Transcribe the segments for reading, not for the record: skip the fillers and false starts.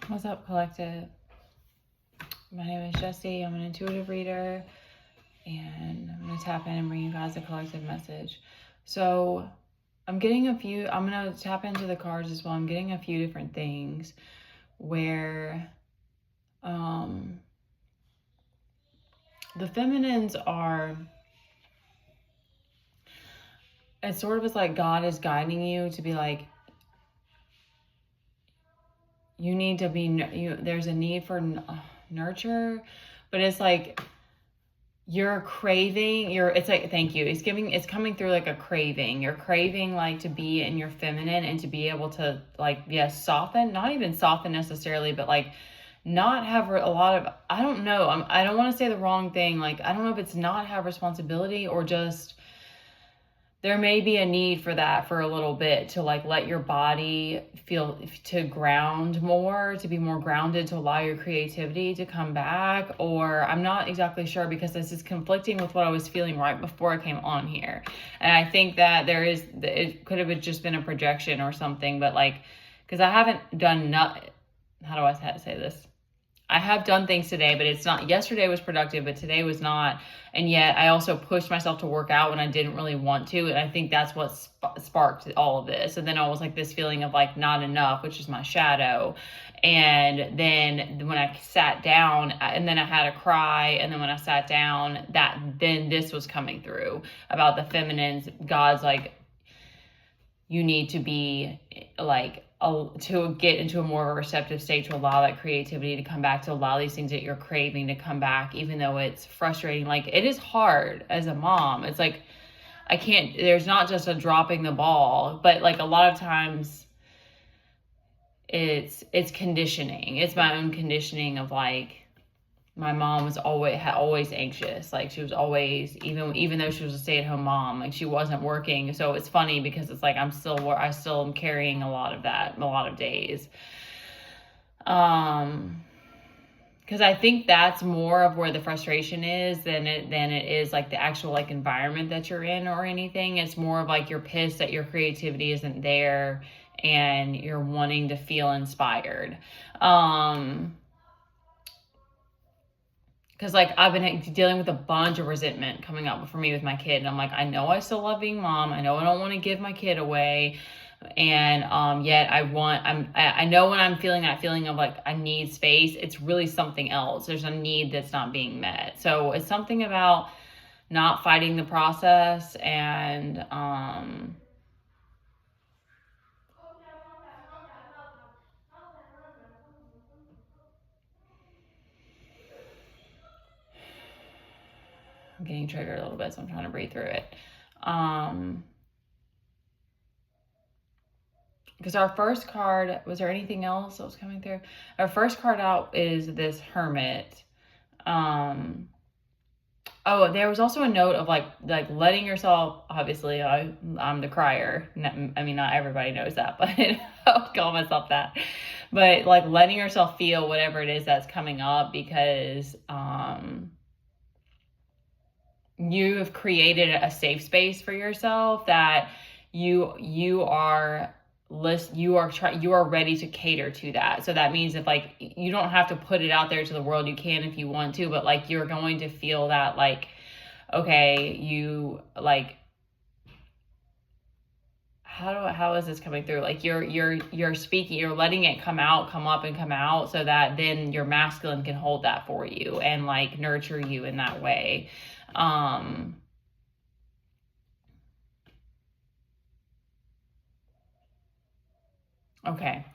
What's up, collective? My name is Jessie. I'm an intuitive reader, and I'm going to tap in and bring you guys a collective message. So, I'm going to tap into the cards as well. I'm getting a few different things where the feminines are, it's sort of as like God is guiding you to be like, you need to be, there's a need for nurture, but it's like, you're craving, it's like, thank you, it's coming through like a craving. You're craving like to be in your feminine and to be able to like, yes, soften, not even soften necessarily, but like not have a lot of, I don't know, I don't want to say the wrong thing, like I don't know if it's not have responsibility or just there may be a need for that for a little bit, to like let your body feel, to ground more, to be more grounded, to allow your creativity to come back. Or I'm not exactly sure, because this is conflicting with what I was feeling right before I came on here. And I think that it could have just been a projection or something, but like, because I haven't done how do I say this? I have done things today, but it's not, yesterday was productive, but today was not. And yet I also pushed myself to work out when I didn't really want to. And I think that's what sparked all of this. And then I was like this feeling of like not enough, which is my shadow. And then when I sat down, and then I had a cry. And then when I sat down, then this was coming through about the feminines. God's like, you need to be like, to get into a more receptive state, to allow that creativity to come back, to allow these things that you're craving to come back, even though it's frustrating. Like, it is hard as a mom. It's like, there's not just a dropping the ball, but like a lot of times it's conditioning. It's my own conditioning of like, my mom was always anxious. Like, she was always, even though she was a stay-at-home mom, like she wasn't working. So it's funny because it's like I still am carrying a lot of that, a lot of days. Because I think that's more of where the frustration is than it is like the actual like environment that you're in or anything. It's more of like you're pissed that your creativity isn't there and you're wanting to feel inspired. Because like I've been dealing with a bunch of resentment coming up for me with my kid, and I'm like, I know I still love being mom. I know I don't want to give my kid away, and yet I know when I'm feeling that feeling of like I need space, it's really something else. There's a need that's not being met. So it's something about not fighting the process and I'm getting triggered a little bit, so I'm trying to breathe through it. Because our first card, was there anything else that was coming through? Our first card out is this Hermit. Oh, there was also a note of like letting yourself, obviously I'm the crier. I mean, not everybody knows that, but I'll call myself that. But like letting yourself feel whatever it is that's coming up, because you have created a safe space for yourself that you are you are ready to cater to that. So that means if like you don't have to put it out there to the world, you can if you want to, but like you're going to feel that like, okay, you like, how is this coming through? Like you're speaking, you're letting it come up and come out, so that then your masculine can hold that for you and like nurture you in that way. Okay.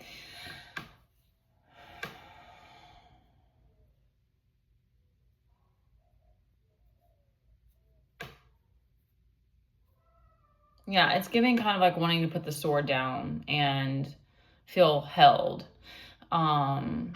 Yeah, it's giving kind of like wanting to put the sword down and feel held. Um,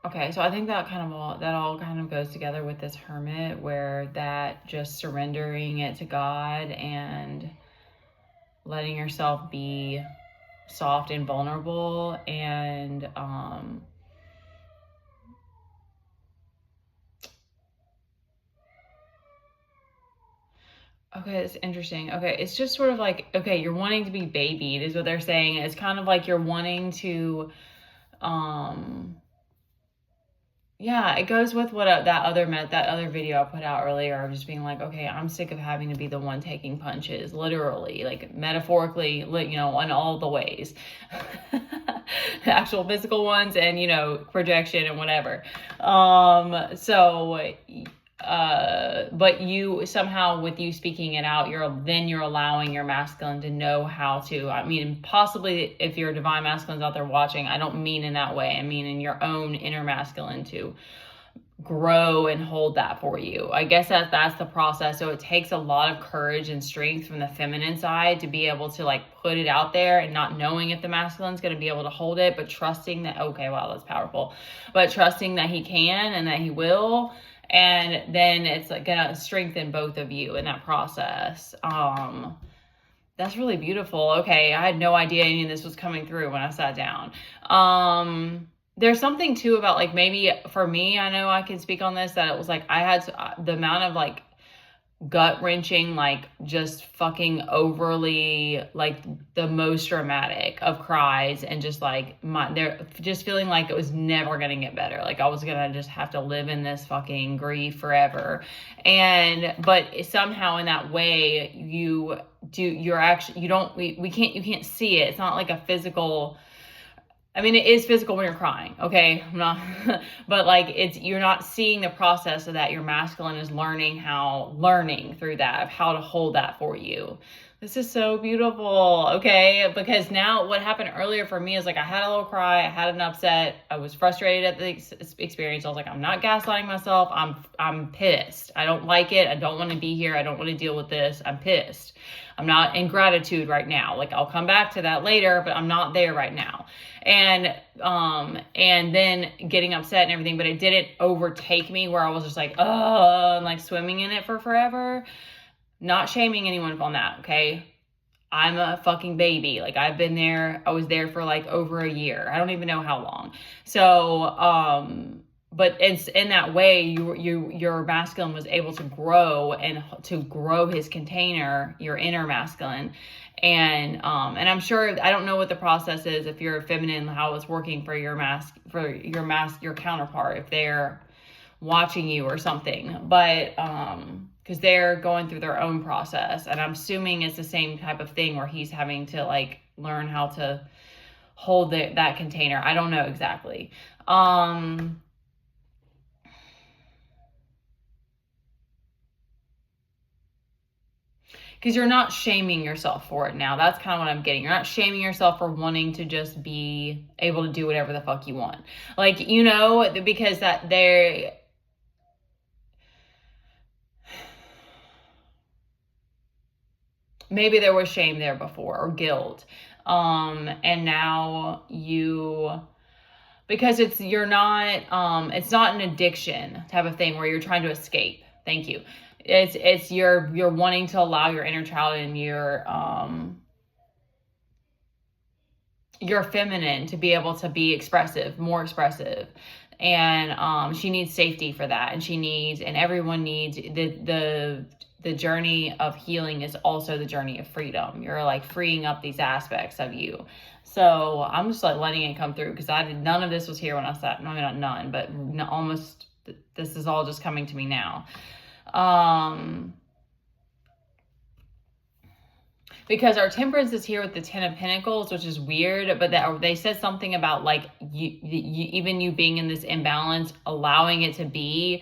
okay, so I think that all kind of goes together with this Hermit, where that just surrendering it to God and letting yourself be soft and vulnerable, and Okay, it's interesting. Okay, it's just sort of like, okay, you're wanting to be babied is what they're saying. It's kind of like you're wanting to, um, yeah, it goes with what that other video I put out earlier of just being like, okay, I'm sick of having to be the one taking punches, literally, like metaphorically, you know, in all the ways, the actual physical ones and, you know, projection and whatever. But you somehow, with you speaking it out, you're allowing your masculine to know how to, I mean, possibly if your divine masculines out there watching, I don't mean in that way, I mean in your own inner masculine to grow and hold that for you. I guess that's the process. So it takes a lot of courage and strength from the feminine side to be able to like put it out there, and not knowing if the masculine's going to be able to hold it, but trusting that, okay, wow, that's powerful, but trusting that he can and that he will. And then it's like gonna strengthen both of you in that process. That's really beautiful. Okay, I had no idea any of this was coming through when I sat down. There's something too about like, maybe for me, I know I can speak on this, that it was like I had the amount of like gut wrenching, like just fucking overly, like the most dramatic of cries, and just like they're just feeling like it was never gonna get better, like I was gonna just have to live in this fucking grief forever. But somehow in that way you can't see it. It's not like a physical, I mean, it is physical when you're crying, okay? I'm not, but like you're not seeing the process of that. Your masculine is learning through that, of how to hold that for you. This is so beautiful, okay? Because now what happened earlier for me is like I had a little cry, I had an upset, I was frustrated at the experience. I was like, I'm not gaslighting myself. I'm pissed. I don't like it. I don't want to be here. I don't want to deal with this. I'm pissed. I'm not in gratitude right now. Like I'll come back to that later, but I'm not there right now. And then getting upset and everything, but it didn't overtake me where I was just like, and like swimming in it for forever. Not shaming anyone on that, okay? I'm a fucking baby. Like I was there for like over a year. I don't even know how long. So, but it's in that way your masculine was able to grow, and to grow his container, your inner masculine. And I'm sure, I don't know what the process is if you're feminine, how it's working for your counterpart, if they're watching you or something, but because they're going through their own process, and I'm assuming it's the same type of thing where he's having to like learn how to hold that container. I don't know exactly. Because you're not shaming yourself for it now. That's kind of what I'm getting. You're not shaming yourself for wanting to just be able to do whatever the fuck you want. Like, you know, because maybe there was shame there before, or guilt. And now because it's not an addiction type of thing where you're trying to escape. Thank you. It's you're wanting to allow your inner child and your feminine to be able to be more expressive. And she needs safety for that, and everyone needs the journey of healing is also the journey of freedom. You're like freeing up these aspects of you. So I'm just like letting it come through, because none of this was here when I sat. No, not none, but almost. This is all just coming to me now. Because our Temperance is here with the 10 of Pentacles, which is weird, but they said something about like even you being in this imbalance, allowing it to be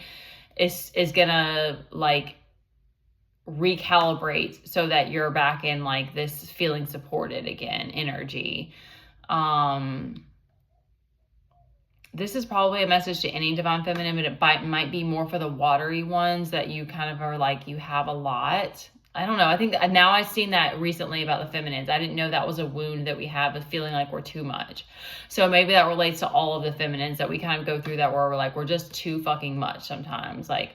is gonna like recalibrate so that you're back in like this feeling supported again energy. This is probably a message to any divine feminine, but it might be more for the watery ones, that you kind of are like, you have a lot. I don't know. I think that now I've seen that recently about the feminines. I didn't know that was a wound that we have, of feeling like we're too much. So maybe that relates to all of the feminines, that we kind of go through that, where we're like, we're just too fucking much sometimes. Like,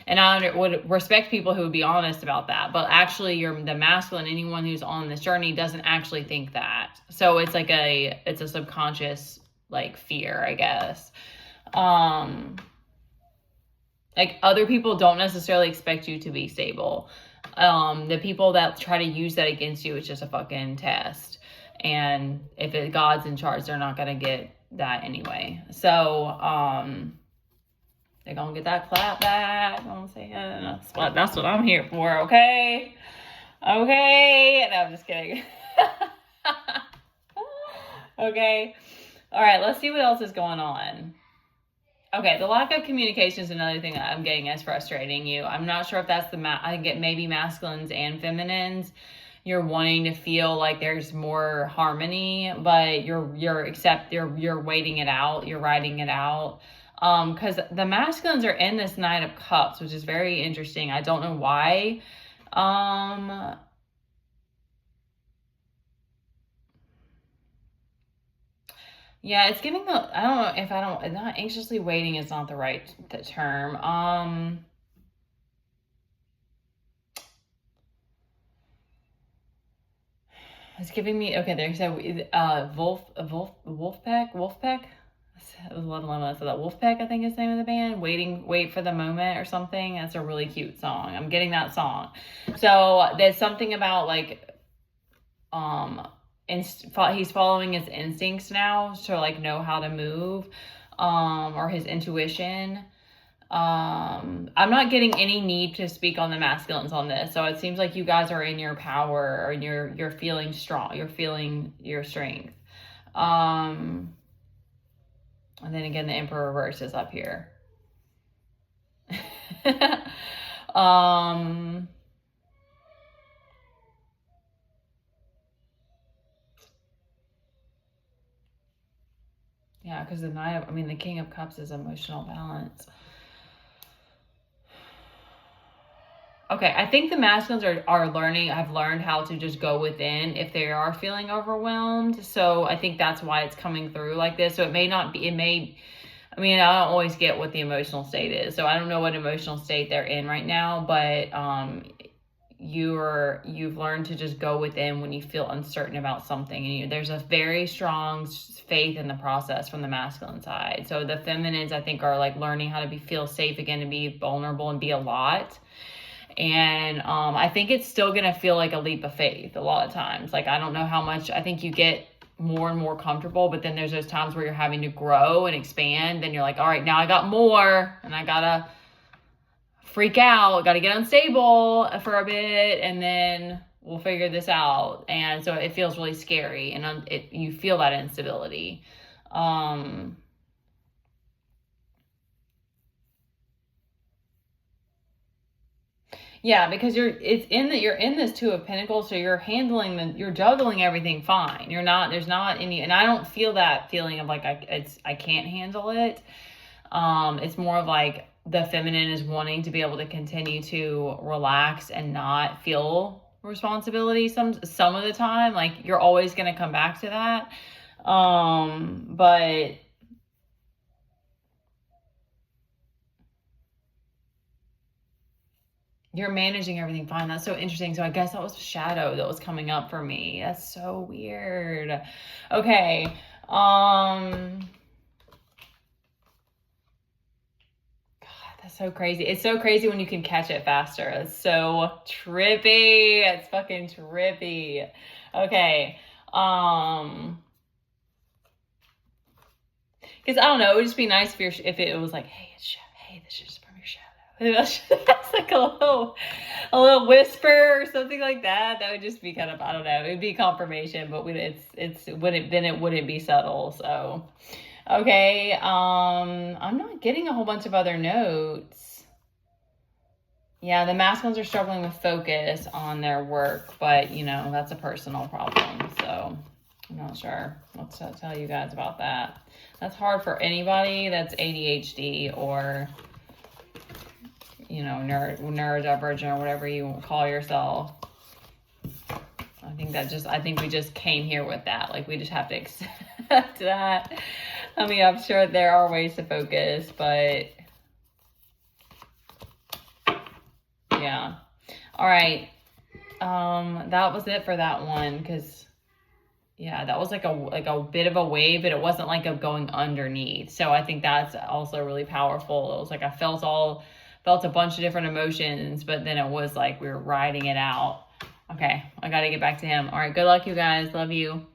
and I would respect people who would be honest about that. But actually, the masculine, anyone who's on this journey doesn't actually think that. So it's like it's a subconscious like fear, I guess. Like other people don't necessarily expect you to be stable. The people that try to use that against you, it's just a fucking test. And if God's in charge, they're not going to get that anyway. So, they're going to get that clap back. I'm saying that's what I'm here for. Okay. Okay. No, I'm just kidding. Okay. All right. Let's see what else is going on. Okay, the lack of communication is another thing that I'm getting as frustrating you. I'm not sure if that's I think it may be masculines and feminines. You're wanting to feel like there's more harmony, but you're waiting it out. You're writing it out. Because the masculines are in this Knight of Cups, which is very interesting. I don't know why. Yeah, it's giving I don't know if not anxiously waiting is not the right term. It's giving me, okay, there's a Wolfpack. It was 11 so that Wolfpack, I think is the name of the band. Wait for the Moment or something. That's a really cute song. I'm getting that song. So there's something about like, he's following his instincts now to like know how to move, or his intuition. I'm not getting any need to speak on the masculines on this. So it seems like you guys are in your power, or you're feeling strong. You're feeling your strength. And then again, the Emperor reverse is up here. Yeah, because the King of Cups is emotional balance. Okay, I think the masculines have learned how to just go within if they are feeling overwhelmed. So I think that's why it's coming through like this. So I don't always get what the emotional state is. So I don't know what emotional state they're in right now, but you've learned to just go within when you feel uncertain about something. And there's a very strong faith in the process from the masculine side. So the feminines, I think, are like learning how to feel safe again, to be vulnerable and be a lot. And I think it's still going to feel like a leap of faith a lot of times. Like, I don't know how much, I think you get more and more comfortable, but then there's those times where you're having to grow and expand. Then you're like, all right, now I got more, and I got to freak out, got to get unstable for a bit, and then we'll figure this out. And so it feels really scary, and you feel that instability. Yeah, because you're in this Two of Pentacles, so you're you're juggling everything fine. There's not any, and I don't feel that feeling of like I can't handle it. It's more of like the feminine is wanting to be able to continue to relax and not feel responsibility some of the time. Like, you're always going to come back to that. But you're managing everything fine. That's so interesting. So I guess that was shadow that was coming up for me. That's so weird. Okay. God, that's so crazy. It's so crazy when you can catch it faster. It's so trippy. It's fucking trippy. Okay. Because I don't know, it would just be nice if it was like, hey, this is from your shadow. That's like a little whisper or something like that. That would just be kind of, I don't know, it would be confirmation, but it wouldn't be subtle. So, okay. I'm not getting a whole bunch of other notes. Yeah, the masculines are struggling with focus on their work, but that's a personal problem. So I'm not sure what to tell you guys about that. That's hard for anybody that's ADHD or, neurodivergent or whatever you call yourself. I think we just came here with that. Like, we just have to accept that. I mean, I'm sure there are ways to focus, but yeah. All right. That was it for that one, because yeah, that was like a bit of a wave, but it wasn't like a going underneath. So I think that's also really powerful. It was like I felt a bunch of different emotions, but then it was like we were riding it out. Okay, I got to get back to him. All right, good luck, you guys. Love you.